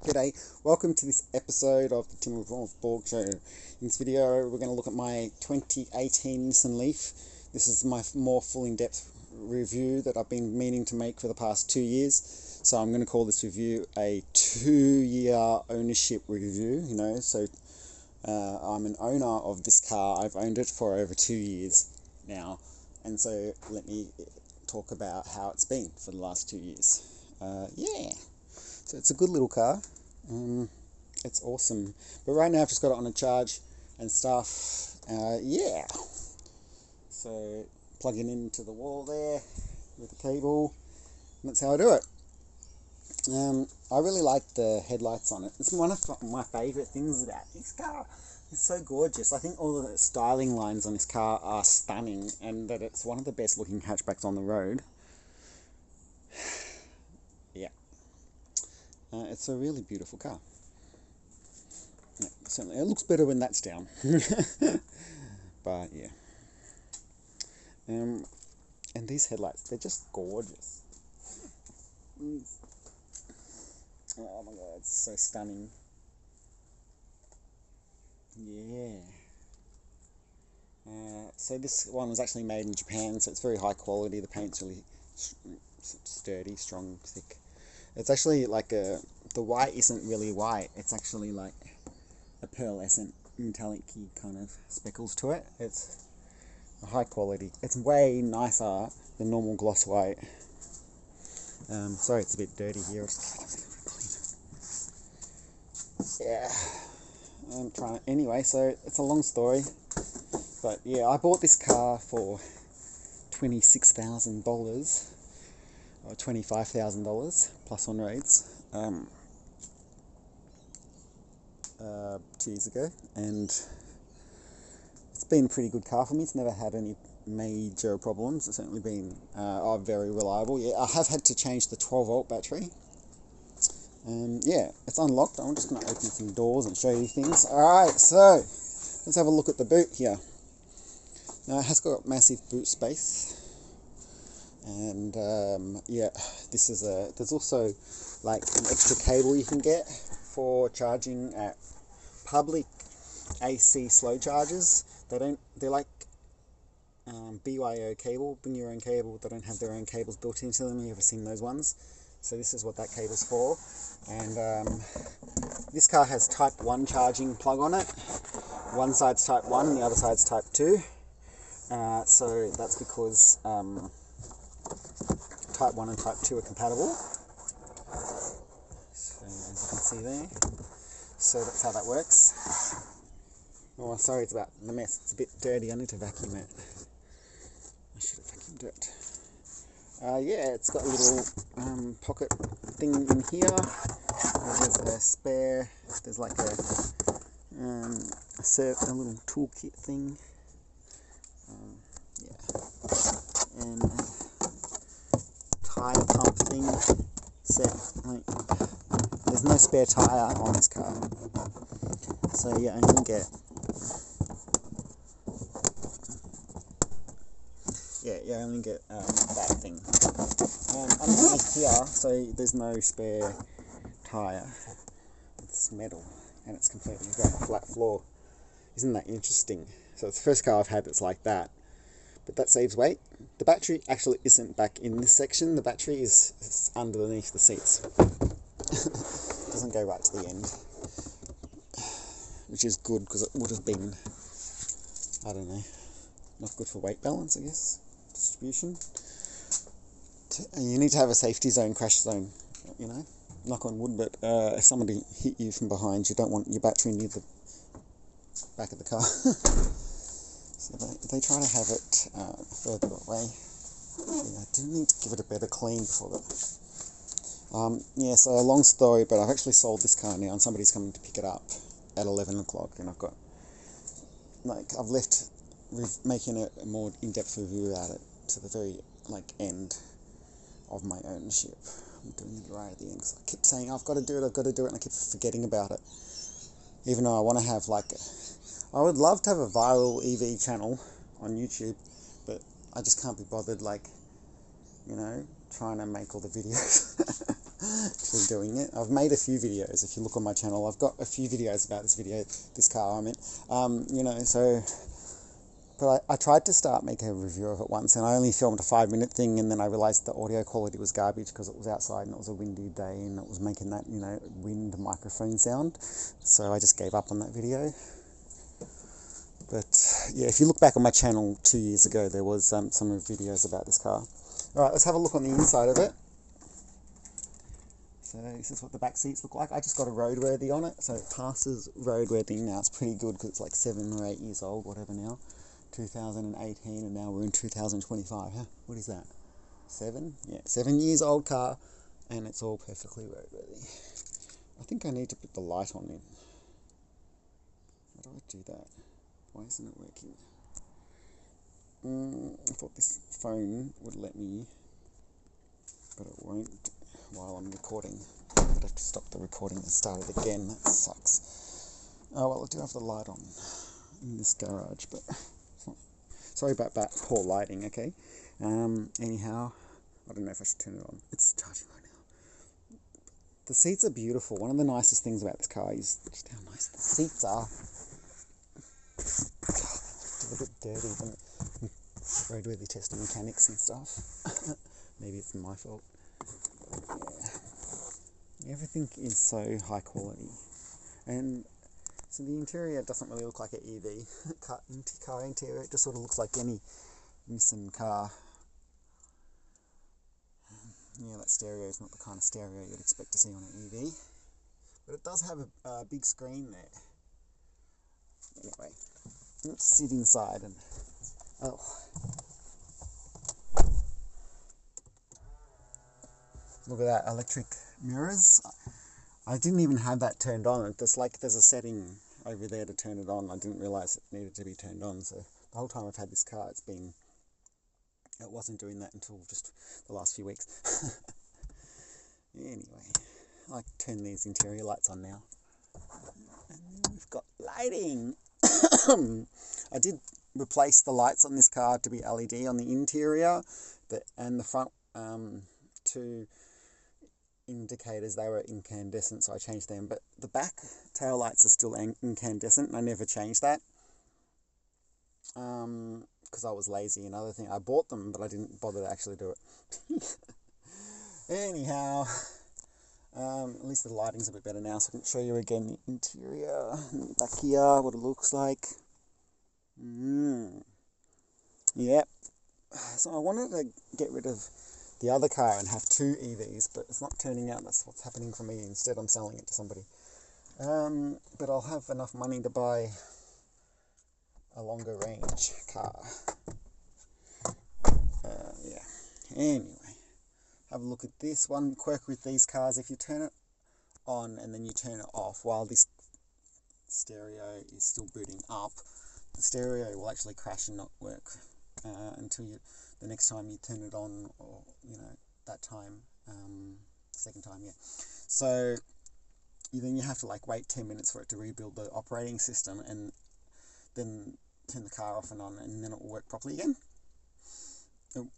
G'day, welcome to this episode of the Tim Borg Show. In this video we're going to look at my 2018 Nissan LEAF. This is my more full in-depth review that I've been meaning to make for the past 2 years. So I'm going to call this review a 2-year ownership review, so I'm an owner of this car. I've owned it for over 2 years now, and so let me talk about how it's been for the last 2 years. So it's a good little car. It's awesome, but right now I've just got it on a charge and stuff. So plug it into the wall there with the cable, and that's how I do it. I really like the headlights on it. It's one of my favourite things about this car. It's so gorgeous. I think all the styling lines on this car are stunning, and that it's one of the best looking hatchbacks on the road. It's a really beautiful car. Certainly, it looks better when that's down. But yeah. And these headlights, they're just gorgeous. Oh my god, it's so stunning. Yeah. So this one was actually made in Japan, so it's very high quality. The paint's really sturdy, strong, thick. It's actually like the white isn't really white. It's actually like a pearlescent, metallic-y kind of speckles to it. It's a high quality. It's way nicer than normal gloss white. Sorry, it's a bit dirty here. Yeah. I'm trying. Anyway, so it's a long story, but yeah, I bought this car for $26,000. Or $25,000 plus on rates 2 years ago, and it's been a pretty good car for me. It's never had any major problems. It's certainly been very reliable. Yeah, I have had to change the 12-volt battery. Yeah, it's unlocked. I'm just going to open some doors and show you things. Alright, so let's have a look at the boot here. Now, it has got massive boot space. And this is there's also like an extra cable you can get for charging at public AC slow chargers. They're like BYO cable, bring your own cable. They don't have their own cables built into them. You ever seen those ones? So this is what that cable's for. And this car has type 1 charging plug on it. One side's type 1, the other side's type 2. So that's because type 1 and type 2 are compatible. So as you can see there. So that's how that works. Oh, sorry about the mess. It's a bit dirty. I need to vacuum it. I should have vacuumed it. Yeah, it's got a little pocket thing in here. There's a spare. There's like a little toolkit thing. And tire pump thing set. There's no spare tire on this car, so you only get that thing. Underneath here, so there's no spare tire. It's metal and it's completely got a flat floor. Isn't that interesting? So it's the first car I've had that's like that. But that saves weight. The battery actually isn't back in this section. The battery is underneath the seats. It doesn't go right to the end, which is good because it would have been, I don't know, not good for weight balance, I guess, distribution. And you need to have a safety zone, crash zone, knock on wood, but if somebody hit you from behind, you don't want your battery near the back of the car. So they try to have it further away. Yeah, I do need to give it a better clean before that. So a long story, but I've actually sold this car now, and somebody's coming to pick it up at 11 o'clock, and I've left making a more in-depth review about it to the very end of my ownership. I'm doing it right at the end, because I keep saying I've got to do it, and I keep forgetting about it. Even though I want to have I would love to have a viral EV channel on YouTube, but I just can't be bothered, trying to make all the videos. actually doing it. I've made a few videos. If you look on my channel, I've got a few videos about this car. I mean, you know, so. But I tried to start making a review of it once, and I only filmed a 5-minute thing, and then I realised the audio quality was garbage because it was outside and it was a windy day and it was making that, you know, wind microphone sound. So I just gave up on that video. But yeah, if you look back on my channel 2 years ago, there was some videos about this car. Alright, let's have a look on the inside of it. So this is what the back seats look like. I just got a roadworthy on it, so it passes roadworthy now. It's pretty good because it's like 7 or 8 years old, whatever now. 2018, and now we're in 2025. Huh? What is that? 7? Yeah, 7 years old car, and it's all perfectly roadworthy. I think I need to put the light on it. How do I do that? Why isn't it working? I thought this phone would let me, but it won't while I'm recording. I'd have to stop the recording and start it again. That sucks. Oh well, I do have the light on in this garage, but sorry about that poor lighting, okay? Anyhow, I don't know if I should turn it on. It's charging right now. The seats are beautiful. One of the nicest things about this car is just how nice the seats are. It's a little bit dirty, isn't it? Roadworthy testing mechanics and stuff. Maybe it's my fault. Yeah. Everything is so high quality. And so the interior doesn't really look like an EV car interior. It just sort of looks like any Nissan car. Yeah, that stereo is not the kind of stereo you'd expect to see on an EV. But it does have a big screen there. Anyway, let's sit inside and... Oh. Look at that, electric mirrors. I didn't even have that turned on. It's just like there's a setting over there to turn it on. I didn't realise it needed to be turned on. So the whole time I've had this car, it wasn't doing that until just the last few weeks. Anyway, I turn these interior lights on now. And then we've got lighting. I did replace the lights on this car to be LED on the interior, and the front two indicators, they were incandescent, so I changed them. But the back tail lights are still incandescent, and I never changed that because I was lazy. Another thing, I bought them, but I didn't bother to actually do it. Anyhow, at least the lighting's a bit better now, so I can show you again the interior back here, what it looks like. Yep. So I wanted to get rid of the other car and have 2 EVs, but it's not turning out. That's what's happening for me. Instead, I'm selling it to somebody. But I'll have enough money to buy a longer range car. Yeah. Anyway, have a look at this. One quirk with these cars, if you turn it on and then you turn it off while this stereo is still booting up, the stereo will actually crash and not work until the next time you turn it on, or that time, second time, yeah. So then you have to like wait 10 minutes for it to rebuild the operating system, and then turn the car off and on, and then it will work properly again.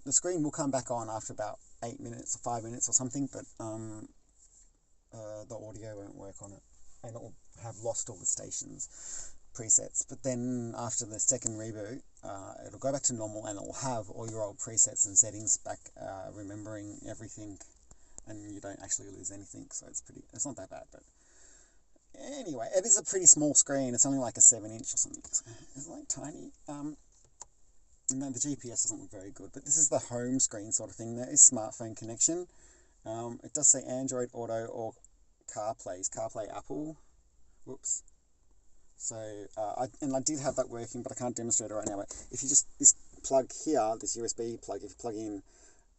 The screen will come back on after about 8 minutes or 5 minutes or something, but the audio won't work on it, and it will have lost all the stations presets. But then after the second reboot, it'll go back to normal, and it will have all your old presets and settings back, remembering everything, and you don't actually lose anything. So it's not that bad. But anyway, it is a pretty small screen. It's only like a 7-inch or something. It's like tiny. No, the GPS doesn't look very good, but this is the home screen sort of thing. There is smartphone connection. It does say Android Auto or CarPlay Apple. Whoops. So, I did have that working, but I can't demonstrate it right now. But if you just, this plug here, this USB plug, if you plug in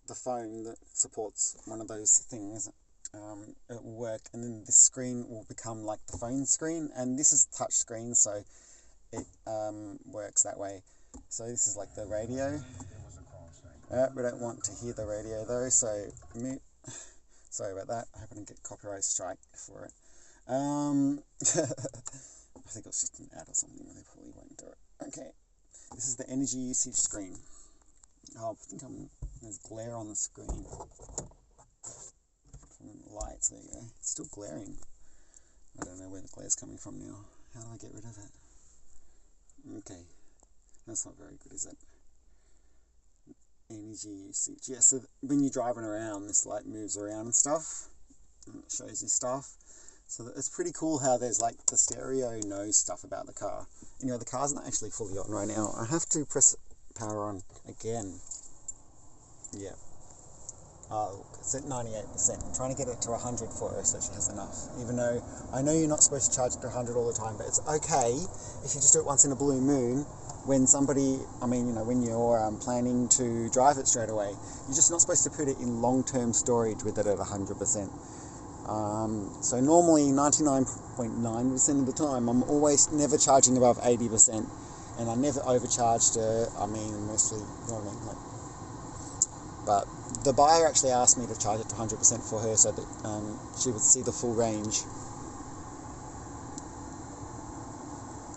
the phone that supports one of those things, it will work, and then this screen will become like the phone screen, and this is touch screen, so it works that way. So this is like the radio. We don't want to hear the radio though, so mute. Sorry about that. I hope I don't get copyright strike for it. I think it was just an ad or something. They probably won't do it. Okay, this is the energy usage screen. Oh, I think there's glare on the screen from lights. There you go. It's still glaring. I don't know where the glare's coming from now. How do I get rid of it? Okay, that's not very good, is it? Energy usage. Yeah, so when you're driving around, this light moves around and stuff. And it shows you stuff. So it's pretty cool how there's like the stereo knows stuff about the car. Anyway, the car's not actually fully on right now. I have to press power on again. Yeah. Oh, look, it's at 98%. I'm trying to get it to 100 for her so she has enough. Even though I know you're not supposed to charge it to 100 all the time, but it's okay if you just do it once in a blue moon when somebody, when you're planning to drive it straight away. You're just not supposed to put it in long-term storage with it at 100%. So normally 99.9% of the time, I'm always never charging above 80%, and I never overcharged her. Mostly, you know what I mean? But the buyer actually asked me to charge it to 100% for her so that she would see the full range.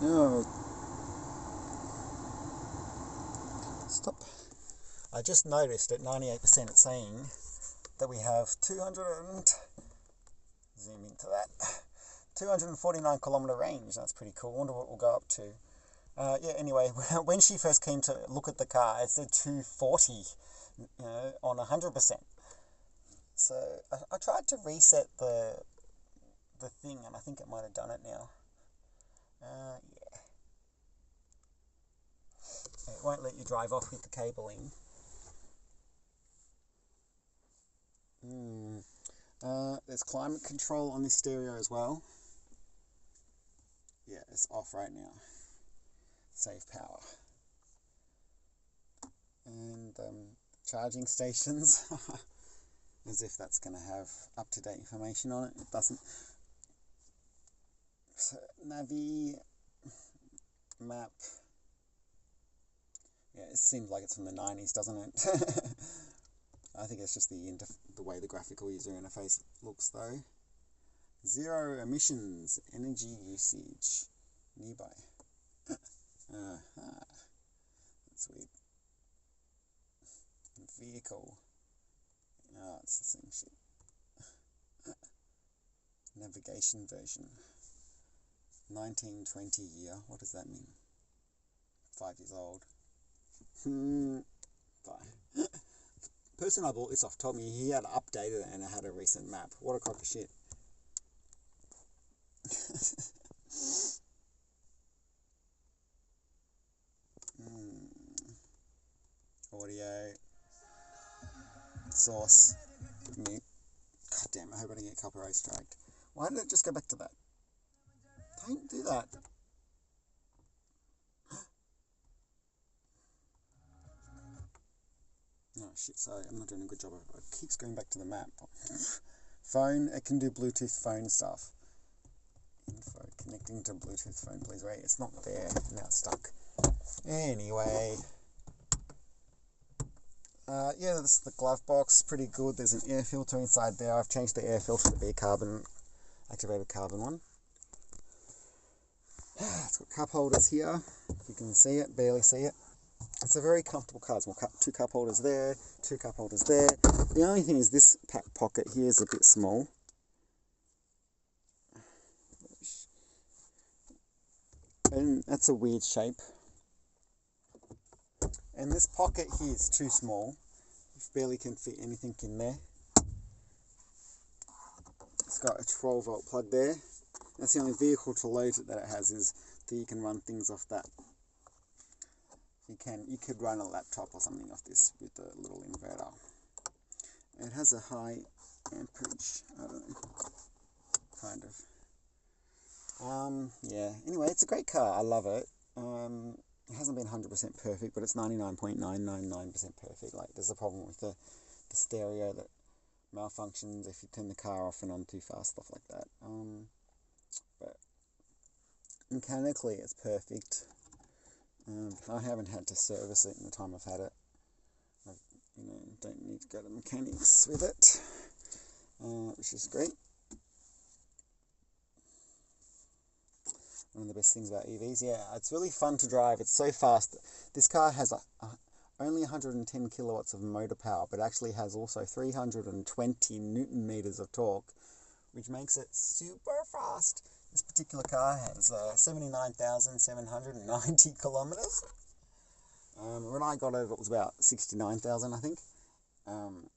No. Stop. I just noticed at 98% it's saying that we have 249 kilometer range. That's pretty cool. I wonder what we'll go up to. Anyway, when she first came to look at the car, it said 240, on 100%. So I tried to reset the thing, and I think it might have done it now. Yeah. It won't let you drive off with the cabling. There's climate control on this stereo as well. Yeah, it's off right now. Save power. And charging stations. As if that's going to have up-to-date information on it. It doesn't. So, Navi, map. Yeah, it seems like it's from the 90s, doesn't it? I think it's just the way the graphical user interface looks, though. Zero emissions, energy usage, nearby. That's weird. Vehicle. Oh, it's the same shit. Navigation version. 1920 year. What does that mean? 5 years old. Bye. Person I bought this off told me he had updated it and it had a recent map. What a crock of shit. Audio. Source. Mute. God damn, I hope I don't get copyright striked. Why did it just go back to that? Don't do that. Oh shit, sorry, I'm not doing a good job of it. It keeps going back to the map. Phone, it can do Bluetooth phone stuff. Info, connecting to Bluetooth phone, please wait. It's not there, now it's stuck. Anyway. Yeah, this is the glove box, pretty good. There's an air filter inside there. I've changed the air filter to be a activated carbon one. It's got cup holders here, if you can see it, barely see it. It's a very comfortable car. It's two cup holders there, two cup holders there. The only thing is this pocket here is a bit small. And that's a weird shape. And this pocket here is too small. You barely can fit anything in there. It's got a 12-volt plug there. That's the only vehicle to load it that it has, is that you can run things off that. You could run a laptop or something off this with a little inverter. It has a high amperage, I don't know, kind of. Yeah, anyway, it's a great car, I love it. It hasn't been 100% perfect, but it's 99.999% perfect. Like, there's a problem with the stereo that malfunctions if you turn the car off and on too fast, stuff like that. But mechanically, it's perfect. I haven't had to service it in the time I've had it. I don't need to go to mechanics with it, which is great. One of the best things about EVs, yeah, it's really fun to drive. It's so fast. This car has only 110 kilowatts of motor power, but actually has also 320 Newton meters of torque, which makes it super fast. This particular car has 79,790 kilometers. When I got it, it was about 69,000, I think. And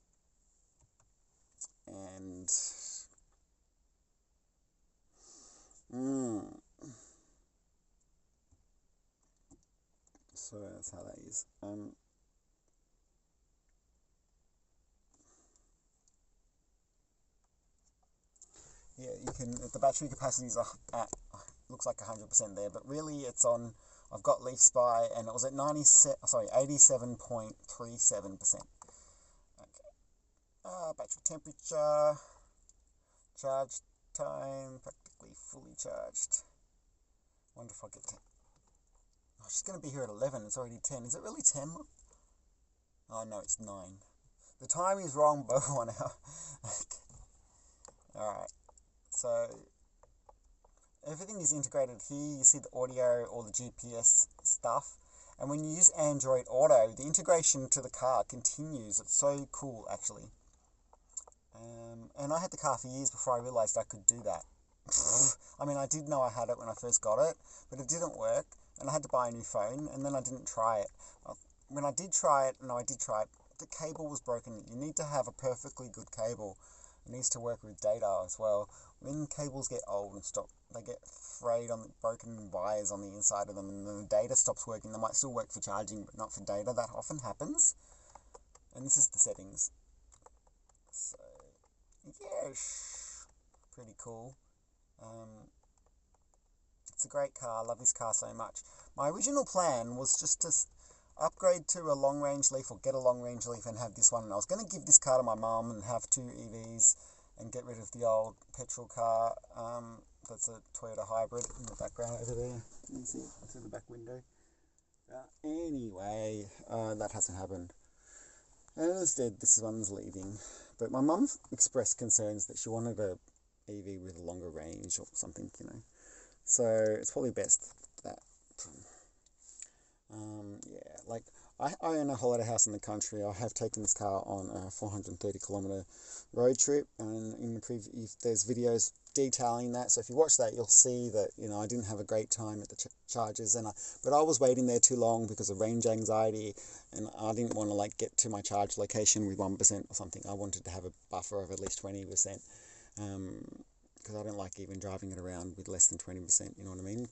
so that's how that is. Yeah, you can. The battery capacity is at looks like 100% there, but really it's on. I've got Leaf Spy, and it was at 87.37%. Okay. Battery temperature, charge time, practically fully charged. Wonder if I get 10. Oh, she's going to be here at 11. It's already 10. Is it really 10? Oh no, it's 9. The time is wrong by 1 hour. Okay. Alright, so everything is integrated here. You see the audio, all the GPS stuff. And when you use Android Auto, the integration to the car continues. It's so cool, actually. And I had the car for years before I realized I could do that. I mean, I did know I had it when I first got it, but it didn't work, and I had to buy a new phone, and then I didn't try it. When I did try it, the cable was broken. You need to have a perfectly good cable. It needs to work with data as well. When cables get old and stop, they get frayed on the broken wires on the inside of them, and the data stops working. They might still work for charging, but not for data. That often happens. And this is the settings. So, yeah, pretty cool. It's a great car. I love this car so much. My original plan was just to upgrade to a long-range Leaf, or get a long-range Leaf and have this one. And I was going to give this car to my mum and have 2 EVs and get rid of the old petrol car. That's a Toyota hybrid in the background over there. You can see through the back window. Anyway, that hasn't happened. And instead, this one's leaving. But my mum expressed concerns that she wanted a EV with a longer range or something, you know. So it's probably best that. Yeah, like I own a holiday house in the country. I have taken this car on a 430 kilometer road trip, and in the if there's videos detailing that. So if you watch that, you'll see that, you know, I didn't have a great time at the charges, but I was waiting there too long because of range anxiety, and I didn't want to like get to my charge location with 1% or something. I wanted to have a buffer of at least 20%, because I don't like even driving it around with less than 20%. You know what I mean?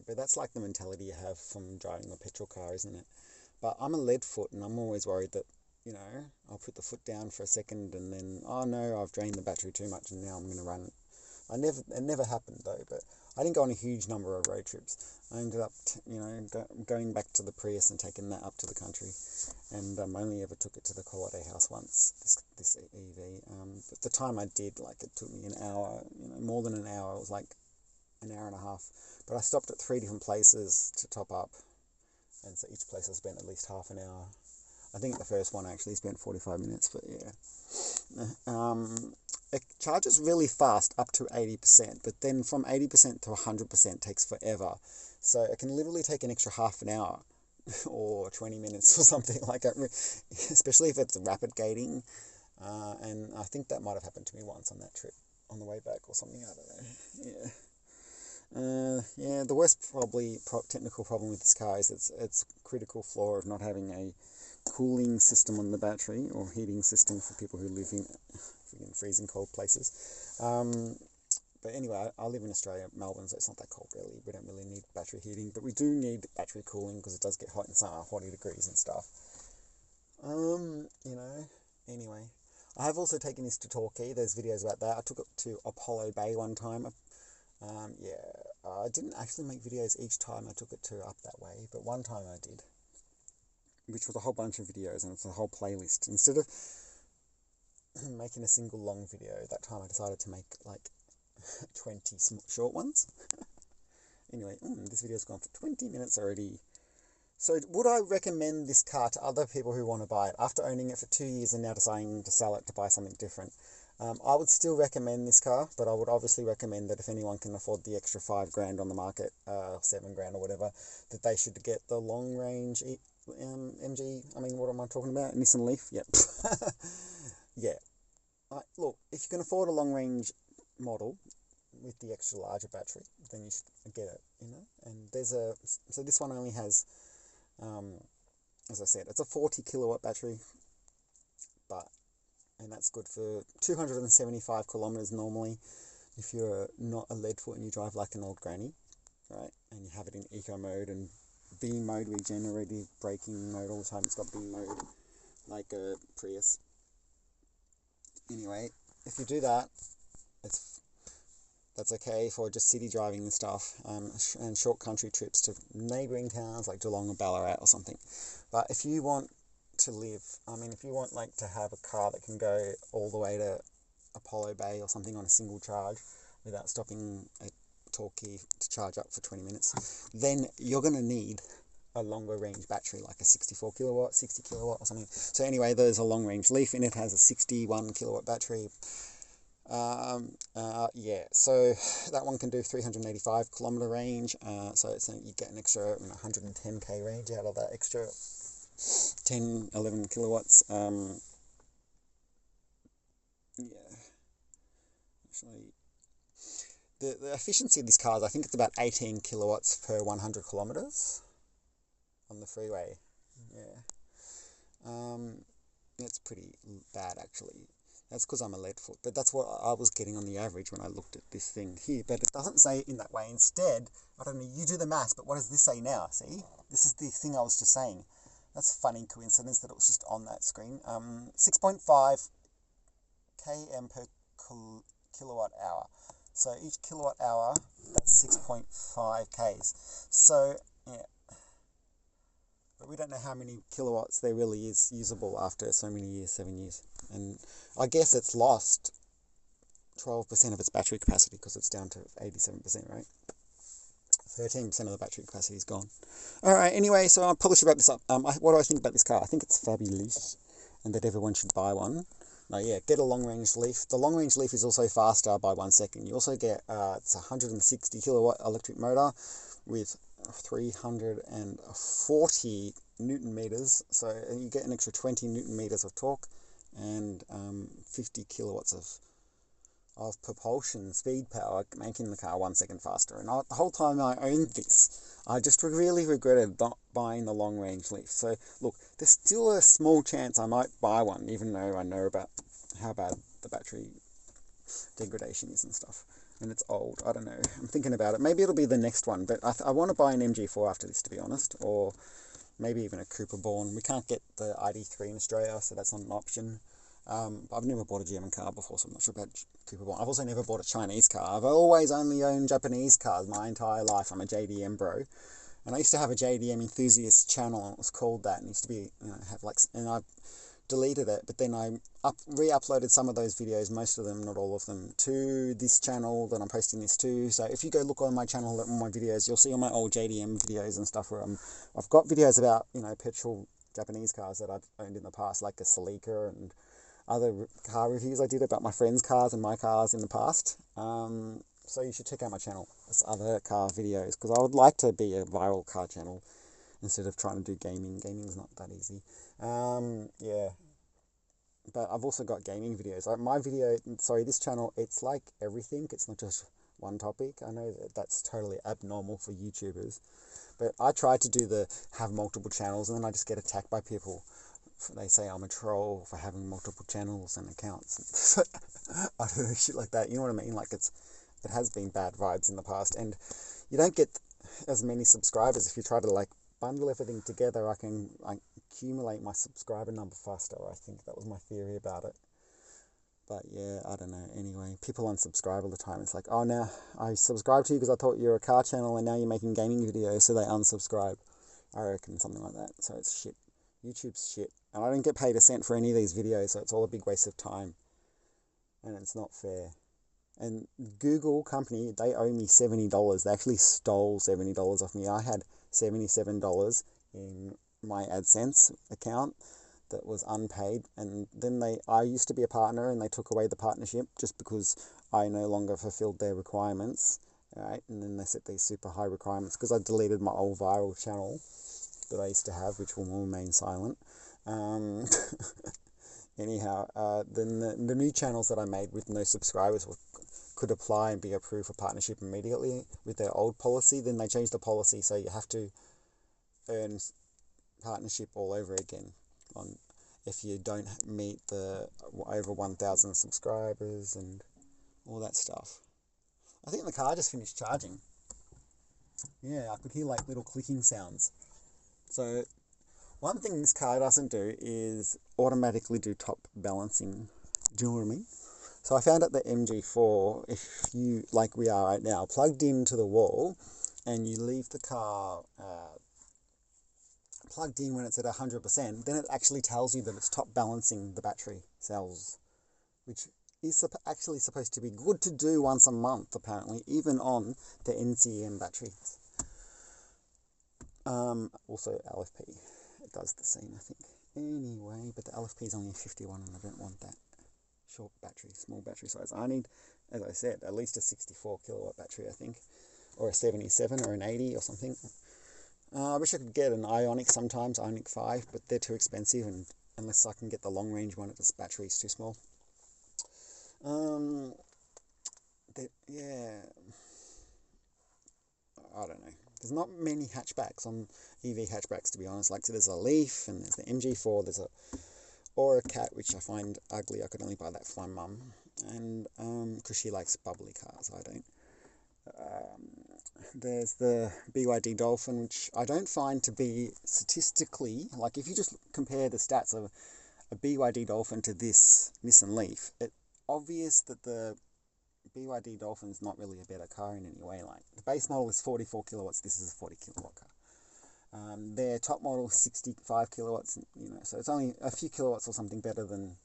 But that's like the mentality you have from driving a petrol car, isn't it? But I'm a lead foot, and I'm always worried that, you know, I'll put the foot down for a second and then, oh no, I've drained the battery too much and now I'm going to run it. It never happened though, but I didn't go on a huge number of road trips. I ended up, you know, going back to the Prius and taking that up to the country, and only ever took it to the holiday house once, this EV. But the time I did, like, it took me an hour, you know, more than an hour. It was like an hour and a half. But I stopped at 3 different places to top up, and so each place I spent at least half an hour. I think the first one I actually spent 45 minutes, but yeah. It charges really fast up to 80%, but then from 80% to 100% takes forever. So it can literally take an extra half an hour or 20 minutes or something like that, especially if it's rapid gating. And I think that might have happened to me once on that trip, on the way back or something, I don't know. Yeah. Yeah, the worst technical problem with this car is its critical flaw of not having a cooling system on the battery, or heating system for people who live in freezing cold places. But anyway, I live in Australia, Melbourne, so it's not that cold really. We don't really need battery heating, but we do need battery cooling because it does get hot in summer, 40 degrees and stuff. You know, anyway. I have also taken this to Torquay. There's videos about that. I took it to Apollo Bay one time. I didn't actually make videos each time I took it to up that way, but one time I did, which was a whole bunch of videos, and it's a whole playlist. Instead of making a single long video, that time I decided to make like 20 short ones. Anyway, this video's gone for 20 minutes already. So would I recommend this car to other people who want to buy it after owning it for 2 years and now deciding to sell it to buy something different? I would still recommend this car, but I would obviously recommend that if anyone can afford the extra $5,000 on the market, $7,000 or whatever, that they should get the long range MG, I mean, what am I talking about? Nissan Leaf? Yep. Yeah. Look, if you can afford a long-range model with the extra larger battery, then you should get it, you know. And so this one only has, as I said, it's a 40 kilowatt battery, and that's good for 275 kilometers normally if you're not a lead foot and you drive like an old granny, right? And you have it in eco mode and B mode, regenerative braking mode all the time. It's got B mode like a Prius. Anyway, if you do that, that's okay for just city driving and stuff, and short country trips to neighbouring towns like Geelong or Ballarat or something. But if you want to live, I mean, if you want like to have a car that can go all the way to Apollo Bay or something on a single charge without stopping at Torquay to charge up for 20 minutes, then you're going to need a longer range battery, like a 64 kilowatt, 60 kilowatt or something. So anyway, there's a long range Leaf in it, has a 61 kilowatt battery. Yeah, so that one can do 385 kilometer range. So you get an extra 110k range out of that extra 10, 11 kilowatts. Yeah, actually, the efficiency of this car is, I think it's about 18 kilowatts per 100 kilometers on the freeway. Yeah, it's pretty bad actually. That's because I'm a lead foot, but that's what I was getting on the average when I looked at this thing here. But it doesn't say it in that way. Instead, I don't know, you do the maths, but what does this say now? See? This is the thing I was just saying. That's a funny coincidence that it was just on that screen. 6.5 km per kilowatt hour. So each kilowatt hour, that's 6.5 Ks. So, yeah. But we don't know how many kilowatts there really is usable after so many years, 7 years. And I guess it's lost 12% of its battery capacity because it's down to 87%, right? 13% of the battery capacity is gone. All right, anyway, so I probably should wrap this up. What do I think about this car? I think it's fabulous and that everyone should buy one. No, yeah, get a long-range Leaf. The long-range Leaf is also faster by 1 second. You also get, it's a 160 kilowatt electric motor with 340 Newton meters. So you get an extra 20 Newton meters of torque and 50 kilowatts of propulsion speed power, making the car 1 second faster. And the whole time I owned this, I just really regretted not buying the long range Leaf. So look, there's still a small chance I might buy one, even though I know about how bad the battery degradation is and stuff. And it's old, I don't know. I'm thinking about it. Maybe it'll be the next one, but I want to buy an MG4 after this, to be honest, or maybe even a Cooper Born. We can't get the ID3 in Australia, so that's not an option. I've never bought a German car before, so I'm not sure about Cooper Born. I've also never bought a Chinese car. I've always only owned Japanese cars my entire life. I'm a JDM bro. And I used to have a JDM enthusiast channel, and it was called that, and it used to be, and I deleted it, but then I re-uploaded some of those videos, most of them, not all of them, to this channel that I'm posting this to. So if you go look on my channel, on my videos, you'll see all my old JDM videos and stuff where I've got videos about, petrol Japanese cars that I've owned in the past, like a Celica, and other car reviews I did about my friends' cars and my cars in the past. So you should check out my channel. There's other car videos, because I would like to be a viral car channel instead of trying to do gaming. Gaming's not that easy. Yeah. But I've also got gaming videos. This channel, it's like everything. It's not just one topic. I know that that's totally abnormal for YouTubers. But I try to have multiple channels, and then I just get attacked by people. They say I'm a troll for having multiple channels and accounts. I don't know, shit like that. You know what I mean? Like it has been bad vibes in the past, and you don't get as many subscribers if you try to bundle everything together. I can accumulate my subscriber number faster. I think that was my theory about it. But yeah, I don't know. Anyway, people unsubscribe all the time. It's like, oh, now I subscribed to you because I thought you're a car channel, and now you're making gaming videos, so they unsubscribe. I reckon something like that. So it's shit. YouTube's shit. And I don't get paid a cent for any of these videos, so it's all a big waste of time. And it's not fair. And Google company, they owe me $70. They actually stole $70 off me. I had $77 in my AdSense account that was unpaid, and then I used to be a partner, and they took away the partnership just because I no longer fulfilled their requirements, right? And then they set these super high requirements because I deleted my old viral channel. that I used to have, which will remain silent. Anyhow, then the new channels that I made with no subscribers could apply and be approved for partnership immediately with their old policy. Then they changed the policy, so you have to earn partnership all over again if you don't meet the over 1,000 subscribers and all that stuff. I think the car just finished charging. Yeah, I could hear like little clicking sounds. So one thing this car doesn't do is automatically do top balancing. Do you know what I mean? So I found out the MG4, if you, like we are right now, plugged into the wall and you leave the car plugged in when it's at 100%, then it actually tells you that it's top balancing the battery cells, which is actually supposed to be good to do once a month, apparently, even on the NCM batteries. Also LFP, it does the same, I think. Anyway, but the LFP is only 51 and I don't want that short battery, small battery size. I need, as I said, at least a 64 kilowatt battery, I think, or a 77 or an 80 or something. I wish I could get an Ionic sometimes, Ionic 5, but they're too expensive, and unless I can get the long range one, this battery is too small. Yeah, I don't know. There's not many hatchbacks on EV hatchbacks, to be honest. Like, so there's a Leaf, and there's the MG4, there's a Aura Cat, which I find ugly. I could only buy that for my mum, and because she likes bubbly cars, I don't. There's the BYD Dolphin, which I don't find to be statistically, like if you just compare the stats of a BYD Dolphin to this Nissan Leaf, it's obvious that the BYD Dolphin is not really a better car in any way. Like, the base model is 44 kilowatts, this is a 40 kilowatt car. Their top model is 65 kilowatts, you know, so it's only a few kilowatts or something better than,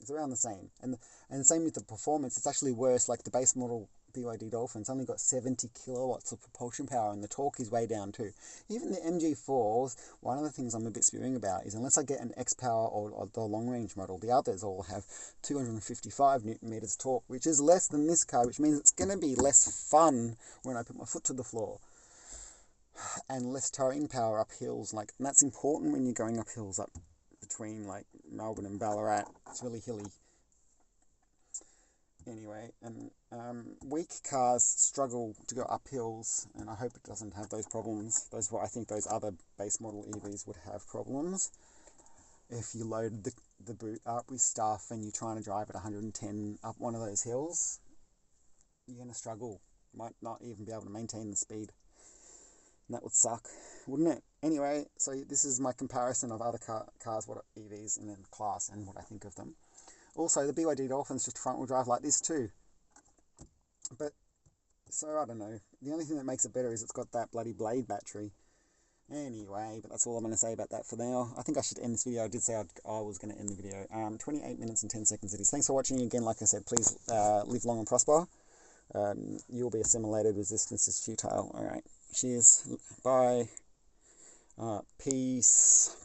it's around the same. And same with the performance, it's actually worse. Like, the base model BYD Dolphin's only got 70 kilowatts of propulsion power, and the torque is way down too. Even the MG4s, one of the things I'm a bit spewing about is, unless I get an X-Power or the long-range model, the others all have 255 Newton meters torque, which is less than this car, which means it's going to be less fun when I put my foot to the floor, and less towing power up hills. Like, and that's important when you're going up hills up between like Melbourne and Ballarat. It's really hilly. Anyway, and weak cars struggle to go up hills, and I hope it doesn't have those problems. I think those other base model EVs would have problems. If you load the boot up with stuff and you're trying to drive at 110 up one of those hills, you're going to struggle. Might not even be able to maintain the speed. And that would suck, wouldn't it? Anyway, so this is my comparison of other cars, what are EVs, and then class, and what I think of them. Also, the BYD Dolphin's just front-wheel drive like this too. But, so I don't know. The only thing that makes it better is it's got that bloody blade battery. Anyway, but that's all I'm going to say about that for now. I think I should end this video. I did say I was going to end the video. 28 minutes and 10 seconds it is. Thanks for watching again. Like I said, please live long and prosper. You'll be assimilated. Resistance is futile. Alright, cheers. Bye. Peace.